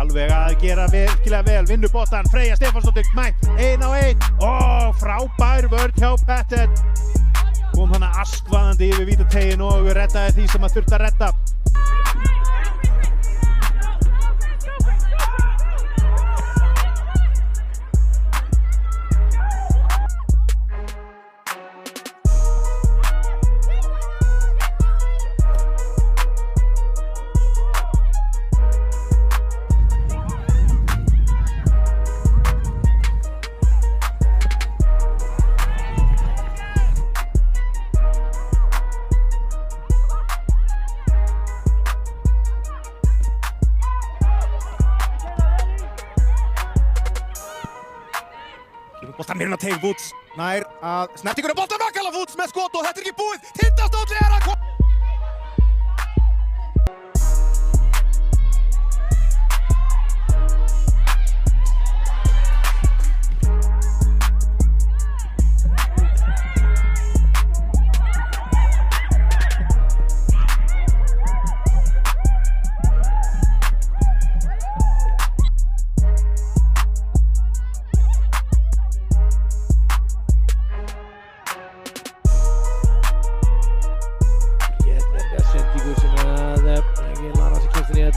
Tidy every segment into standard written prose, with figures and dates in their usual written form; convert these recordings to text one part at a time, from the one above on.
alveg að gera virkilega vel, vinnur boltann, Freyja Stefánsdóttir mætt, 1-1, frábær vörn hjá Pettet, kom hana askvaðandi yfir vítateiginn og reddaði því sem að þurfti að redda. Boltan meirinn á teig, Woods nær að snertingur á boltan, Makala Woods með skot og þetta er ekki búið, Tindastóll er að koma.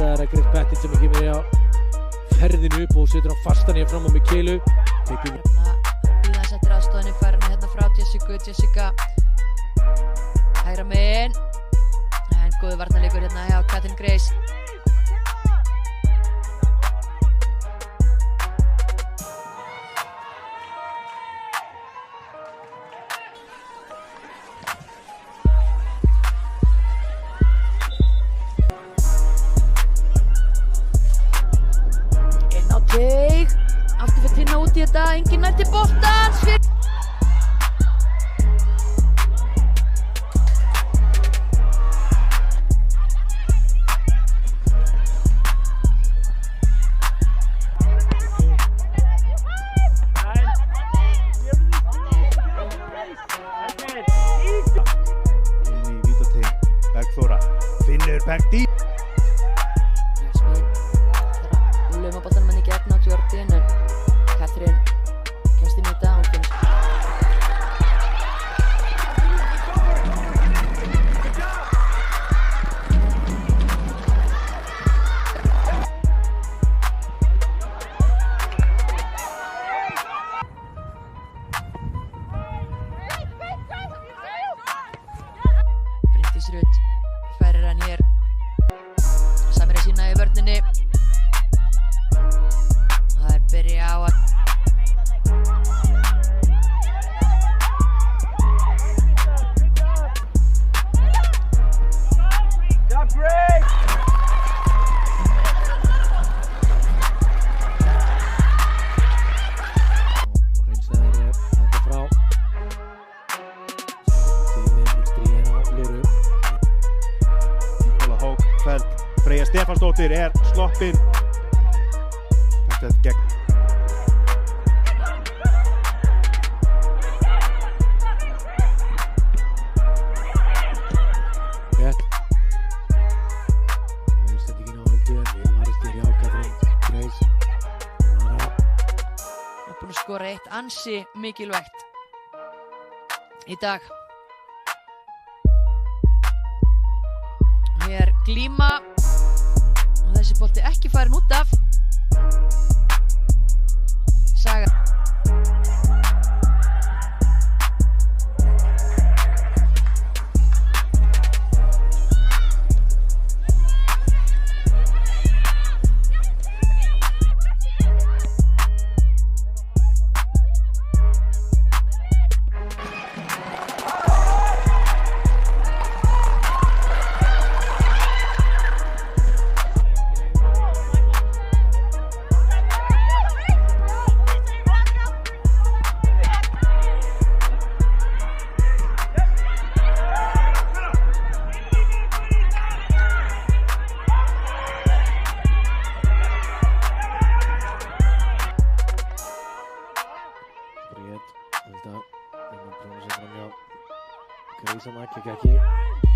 Þetta er Chris Pettit sem kemur á ferðinu upp og setur hann fastan hér fram á Mikielu. Bíða settir aðstoðinni færinu hérna frá Jessica hægra megin en góður varnarleikur hérna hjá Katrin Grace. Aftur fyrir Tinna út í þetta, enginn nær til boltans. Inn í vítateig, Bergþóra, finnur Bergdís. Lauma boltanum henni gegn á Jordan en Katrin kemst inn í þetta og finnst. Bryndís Rut færir hann hér. Samir sína í vörninni. Það er byrja á að Freyja Stefánsdóttir er sloppin. Pettet gegn. Rétt. Sendingin á höldu en við varist hér hjá Katrin Grace. Búin að skora eitt ansi mikilvægt í dag. Hér glíma og þessi bolti ekki farin út af. Saga. Þetta er pröfa sig fram hjá Grace að nakka ekki.